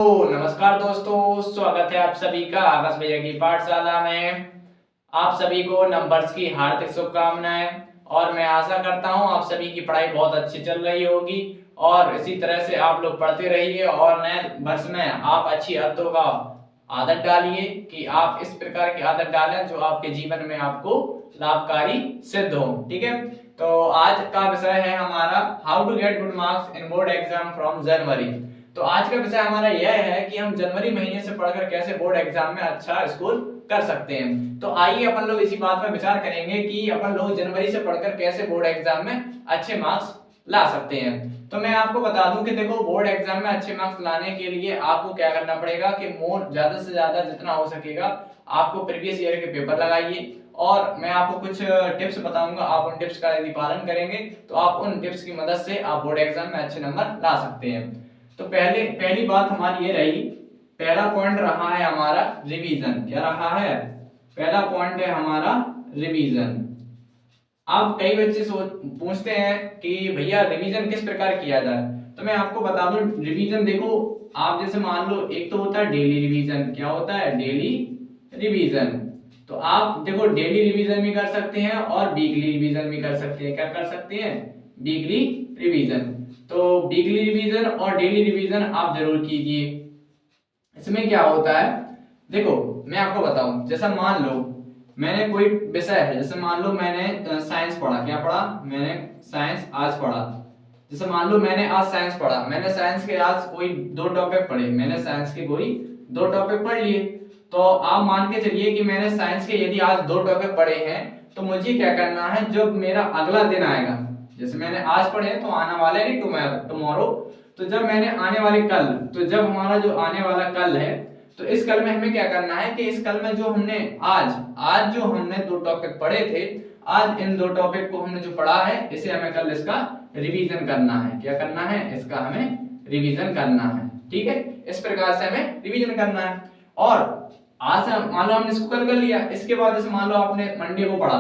तो नमस्कार दोस्तों, स्वागत है आप सभी का आकाश भैया की पाठशाला में। आप सभी को नंबर्स की हार्दिक शुभकामनाएं और मैं आशा करता हूं आप सभी की पढ़ाई बहुत अच्छी चल रही होगी और इसी तरह से आप लोग पढ़ते रहिए और नए वर्ष में आप अच्छी आदतों का आदत डालिए कि आप इस प्रकार की आदत डालें जो आपके जीवन में आपको लाभकारी सिद्ध हो। ठीक है, तो आज का विषय है हमारा how to get good marks in board exam from January. तो आज का विषय हमारा यह है कि हम जनवरी महीने से पढ़कर कैसे बोर्ड एग्जाम में अच्छा स्कोर कर सकते हैं। तो आइए अपन लोग इसी बात पर विचार करेंगे कि अपन लोग जनवरी से पढ़कर कैसे बोर्ड एग्जाम में अच्छे मार्क्स ला सकते हैं। तो मैं आपको बता दूं कि देखो, बोर्ड एग्जाम में अच्छे मार्क्स लाने के लिए आपको क्या करना पड़ेगा कि ज्यादा से ज्यादा जितना हो सकेगा आपको प्रीवियस ईयर के पेपर लगाइए और मैं आपको कुछ टिप्स बताऊंगा। आप उन टिप्स का यदि पालन करेंगे तो आप उन टिप्स की मदद से आप बोर्ड एग्जाम में अच्छे नंबर ला सकते हैं। तो पहली बात हमारी ये रही, पहला पॉइंट रहा है हमारा रिवीजन। क्या रहा है? पहला पॉइंट है हमारा रिवीजन। अब कई बच्चे पूछते हैं कि भैया रिवीजन किस प्रकार किया जाए। तो मैं आपको बता दूं, रिवीजन देखो, आप जैसे मान लो एक तो होता है डेली रिवीजन। क्या होता है? Daily revision. तो आप देखो डेली रिवीजन भी कर सकते हैं और वीकली रिवीजन भी कर सकते हैं। क्या कर सकते हैं? Weekly revision. तो वीकली रिवीजन और डेली रिवीजन आप जरूर कीजिए। इसमें क्या होता है, देखो मैं आपको बताऊं, जैसा मान लो मैंने कोई विषय है, जैसे मान लो मैंने साइंस पढ़ा। क्या पढ़ा? मैंने साइंस आज पढ़ा। जैसे मान लो मैंने आज साइंस पढ़ा, मैंने साइंस के आज कोई दो टॉपिक पढ़े, मैंने साइंस के कोई दो टॉपिक पढ़ लिए। तो आप मान के चलिए कि मैंने साइंस के यदि आज दो टॉपिक पढ़े हैं तो मुझे क्या करना है, जब मेरा अगला दिन आएगा, जैसे मैंने आज पढ़े तो आने वाले नहीं टुमारो, तो जब मैंने आने वाले कल, तो जब हमारा जो आने वाला कल है तो इस कल में हमें क्या करना है कि इस कल में जो हमने आज जो हमने दो टॉपिक पढ़े थे, आज इन दो टॉपिक को हमने जो पढ़ा है इसे हमें कल इसका रिवीजन करना है। क्या करना है? इसका हमें रिवीजन करना है। ठीक है, इस प्रकार से हमें रिवीजन करना है। और आज मान लो हमने इसको कल कर लिया, इसके बाद जैसे मान लो आपने मंडे को पढ़ा,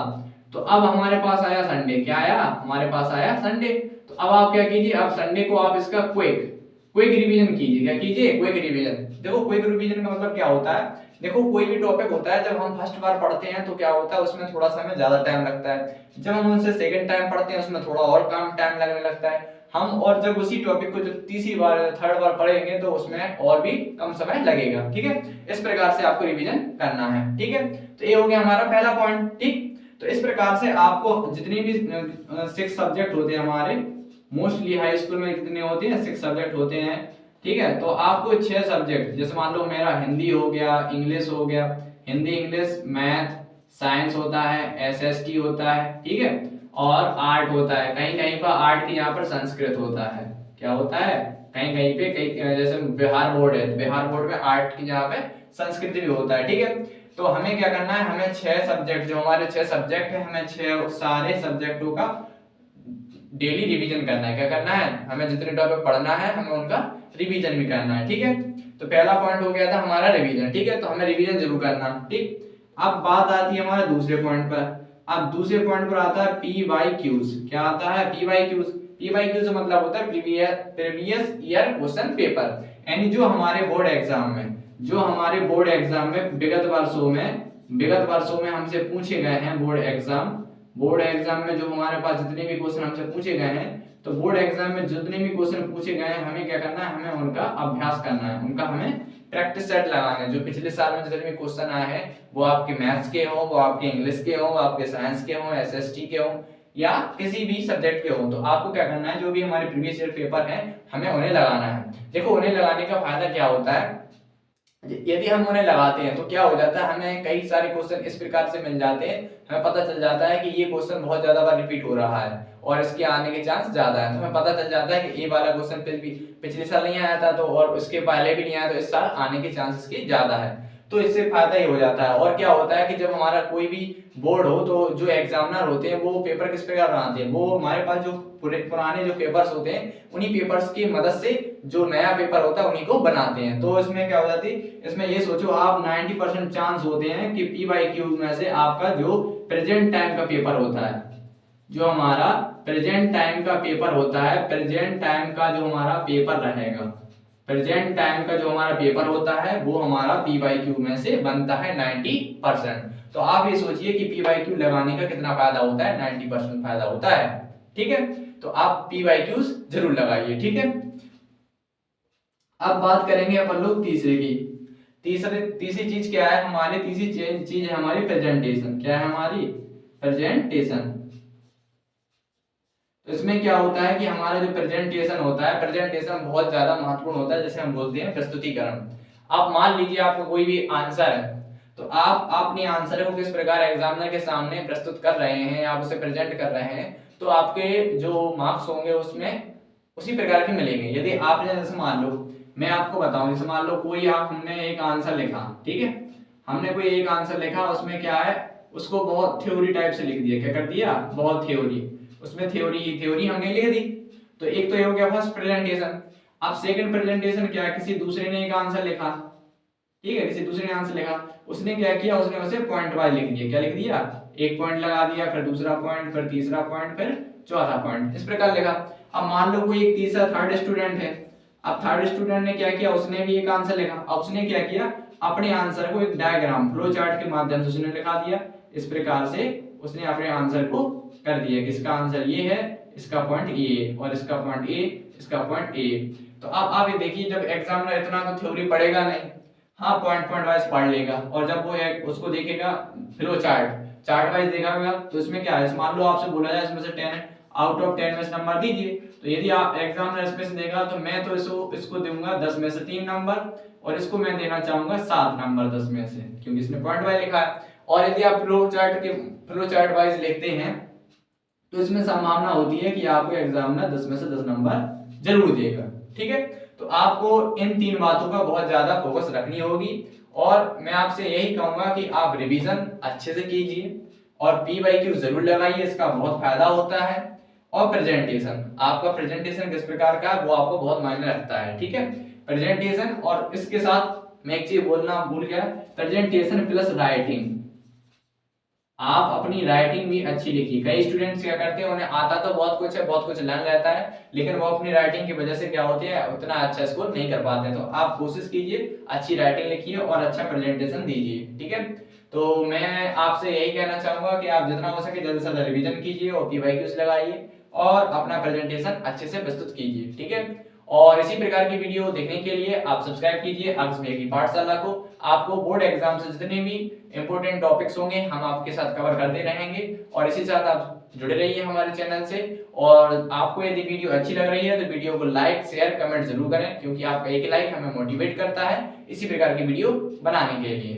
तो अब हमारे पास आया संडे। क्या आया? हमारे पास आया संडे। तो अब आप क्या कीजिए, अब संडे को आप इसका क्विक रिवीजन कीजिए। क्या कीजिए? Quick revision. देखो क्विक रिवीजन का मतलब क्या होता है, देखो कोई भी टॉपिक होता है, जब हम फर्स्ट बार पढ़ते हैं तो क्या होता है, उसमें थोड़ा सा हमें ज्यादा टाइम लगता है। जब हम उनसे सेकंड टाइम पढ़ते हैं उसमें थोड़ा और कम टाइम लगने लगता है हम, और जब उसी टॉपिक को जब तीसरी बार थर्ड बार पढ़ेंगे तो उसमें और भी कम समय लगेगा। ठीक है, इस प्रकार से आपको रिवीजन करना है। ठीक है, तो ये हो गया हमारा पहला पॉइंट। ठीक, तो इस प्रकार से आपको जितनी भी 6 सब्जेक्ट होते हैं हमारे, मोस्टली हाई स्कूल में कितने होते हैं? 6 सब्जेक्ट होते हैं। ठीक है, तो आपको 6 सब्जेक्ट, जैसे मान लो मेरा हिंदी हो गया, इंग्लिश हो गया, हिंदी इंग्लिश मैथ साइंस होता है, एसएसटी होता है, ठीक है, और आर्ट होता है। कहीं कहीं पर आर्ट की यहाँ पर संस्कृत होता है। क्या होता है? कहीं कहीं पे कहीं, जैसे बिहार बोर्ड है, बिहार बोर्ड में आर्ट की जहाँ पे संस्कृत भी होता है। ठीक है, तो हमें क्या करना है, हमें 6 सब्जेक्ट, जो हमारे 6 सब्जेक्ट है, हमें 6 सारे सब्जेक्टों का डेली रिवीजन करना है। क्या करना है? हमें जितने टॉपिक पढ़ना है हमें उनका रिवीजन भी करना है। ठीक है, तो पहला पॉइंट हो गया था हमारा रिवीजन। ठीक है, तो हमें रिवीजन जरूर करना। ठीक, अब बात आती है हमारे दूसरे पॉइंट पर। अब दूसरे पॉइंट पर आता है PYQs। क्या आता है? PYQs। PYQs का मतलब होता है प्रीवियस ईयर क्वेश्चन पेपर, यानी जो हमारे बोर्ड एग्जाम में विगत वर्षों में हमसे पूछे गए हैं। बोर्ड एग्जाम में जो हमारे पास जितने भी क्वेश्चन हमसे पूछे गए हैं, तो बोर्ड एग्जाम में जितने भी क्वेश्चन पूछे गए हैं हमें क्या करना है, हमें उनका अभ्यास करना है, उनका हमें प्रैक्टिस सेट लगाना है। जो पिछले साल में जितने भी क्वेश्चन आए हैं, वो आपके मैथ्स के हो, वो आपके इंग्लिश के हो, वो आपके साइंस के हो, एसएसटी के हो, या किसी भी सब्जेक्ट के हो, तो आपको क्या करना है, जो भी हमारे प्रीवियस ईयर पेपर है हमें उन्हें लगाना है। देखो उन्हें लगाने का फायदा क्या होता है, यदि हम उन्हें लगाते हैं तो क्या हो जाता है, हमें कई सारे क्वेश्चन इस प्रकार से मिल जाते हैं, हमें पता चल जाता है कि ये क्वेश्चन बहुत ज्यादा बार रिपीट हो रहा है और इसके आने के चांस ज्यादा है। तो हमें पता चल जाता है कि ये वाला क्वेश्चन पिछले साल नहीं आया था, तो और उसके पहले भी नहीं आया, तो इस साल आने के चांस इसके ज्यादा है। तो इससे फायदा ही हो जाता है। और क्या होता है कि जब हमारा कोई भी बोर्ड हो तो जो एग्जामिनर होते हैं वो पेपर किस प्रकार बनाते हैं, वो हमारे पास जो पुराने जो पेपर्स होते हैं उन्हीं पेपर्स की मदद से जो नया पेपर होता है उन्हीं को बनाते हैं। तो इसमें क्या हो जाती है, इसमें ये सोचो आप 90% चांस होते हैं कि PYQ में से आपका जो प्रेजेंट टाइम का पेपर होता है, जो हमारा प्रेजेंट टाइम का पेपर होता है, प्रेजेंट टाइम का जो हमारा पेपर रहेगा, प्रेजेंट टाइम का जो हमारा पेपर होता है वो हमारा PYQ में से बनता है 90%। तो आप ये सोचिए कि PYQ लगाने का कितना फायदा होता है, 90% फायदा होता है। ठीक है, तो आप PYQs जरूर लगाइए। ठीक है, अब बात करेंगे अपन लोग तीसरे की। तीसरी चीज क्या है हमारी, तीसरी चीज है हमारी प्रेजेंटेशन। क्या है हमारी प्रेजेंटेशन। तो इसमें क्या होता है कि हमारा जो प्रेजेंटेशन होता है, प्रेजेंटेशन बहुत ज्यादा महत्वपूर्ण होता है, जैसे हम बोलते हैं प्रस्तुतिकरण। आप मान लीजिए आपका कोई भी आंसर है, तो आप अपने आंसर को किस प्रकार एग्जामिनर के सामने प्रस्तुत कर रहे हैं, आप उसे प्रेजेंट कर रहे हैं, तो आपके जो मार्क्स होंगे उसमें उसी प्रकार के मिलेंगे। यदि आपने, जैसे मान लो मैं आपको बताऊं, जैसे मान लो कोई हमने एक आंसर लिखा, ठीक है, हमने कोई एक आंसर लिखा, उसमें क्या है, उसको बहुत थ्योरी टाइप से लिख दिया। क्या कर दिया, बहुत थ्योरी, उसमें थ्योरी हमने लिख दी। तो एक तो ये हो गया फर्स्ट प्रेजेंटेशन। अब सेकंड प्रेजेंटेशन क्या है, किसी दूसरे ने एक आंसर लिखा, ठीक है, किसी दूसरे ने आंसर लिखा, उसने क्या किया, उसने उसे पॉइंट वाइज लिख दिया। क्या लिख दिया, एक पॉइंट लगा दिया, फिर दूसरा पॉइंट, फिर तीसरा पॉइंट, फिर चौथा पॉइंट, इस प्रकार लिखा। अब मान लो कोई एक तीसरा थर्ड स्टूडेंट है, अब थर्ड स्टूडेंट ने क्या किया, उसने भी एक आंसर लिखा। अब उसने क्या किया, अपने आंसर को एक डायग्राम फ्लो चार्ट के माध्यम से उसने लिखा दिया। इस प्रकार से उसने अपने आंसर को कर दिया कि इसका आंसर ये है, इसका पॉइंट ए, और इसका पॉइंट ए, इसका पॉइंट ए। तो अब आप ये देखिए, जब एग्जामिनर इतना तो थ्योरी पढ़ेगा नहीं, हाँ पॉइंट वाइज पढ़ लेगा, और जब वो उसको देखेगा फ्लो चार्ट वाइज देखेगा, तो इसमें क्या है, मान लो आपसे बोला जाए इसमें से 10 आउट ऑफ 10 में से नंबर दीजिए, तो यदि आप एग्जामिनर इसमें से देगा, तो मैं तो इसको दूंगा 10 में से 3 नंबर, और इसको मैं देना चाहूंगा 7 नंबर 10 में से, क्योंकि इसने पॉइंट वाइज लिखा है। और यदि आप फ्लो चार्ट वाइज लिखते हैं, तो इसमें संभावना होती है कि आपको एग्जामिनर 10 में से 10 नंबर जरूर देगा। ठीक है, तो आपको इन 3 बातों का बहुत ज्यादा फोकस रखनी होगी, और मैं आपसे यही कहूंगा कि आप रिवीजन अच्छे से कीजिए, और PYQ जरूर लगाइए, इसका बहुत फायदा होता है। और प्रेजेंटेशन, आपका प्रेजेंटेशन किस प्रकार का है वो आपको बहुत मायने रखता है। ठीक है, प्रेजेंटेशन, और इसके साथ मैं एक चीज बोलना भूल गया, प्रेजेंटेशन प्लस राइटिंग। आप अपनी राइटिंग भी अच्छी लिखिए। कई स्टूडेंट्स क्या करते हैं, उन्हें आता तो बहुत कुछ है, बहुत कुछ लर्न रहता है, लेकिन वो अपनी राइटिंग की वजह से क्या होती है, उतना अच्छा स्कोर नहीं कर पाते। तो आप कोशिश कीजिए, अच्छी राइटिंग लिखिए और अच्छा प्रेजेंटेशन दीजिए। ठीक है, तो मैं आपसे यही कहना चाहूंगा कि आप जितना हो सके जल्द से जल्द रिवीजन कीजिए, और PYQs लगाइए, और अपना प्रेजेंटेशन अच्छे से प्रस्तुत कीजिए। ठीक है, और इसी प्रकार की वीडियो देखने के लिए आप सब्सक्राइब कीजिए आकाश भैया की पाठशाला को। आपको बोर्ड एग्जाम से जितने भी इंपॉर्टेंट टॉपिक्स होंगे हम आपके साथ कवर करते रहेंगे, और इसी साथ आप जुड़े रहिए हमारे चैनल से। और आपको यदि वीडियो अच्छी लग रही है तो वीडियो को लाइक शेयर कमेंट जरूर करें, क्योंकि आपका एक लाइक हमें मोटिवेट करता है इसी प्रकार की वीडियो बनाने के लिए।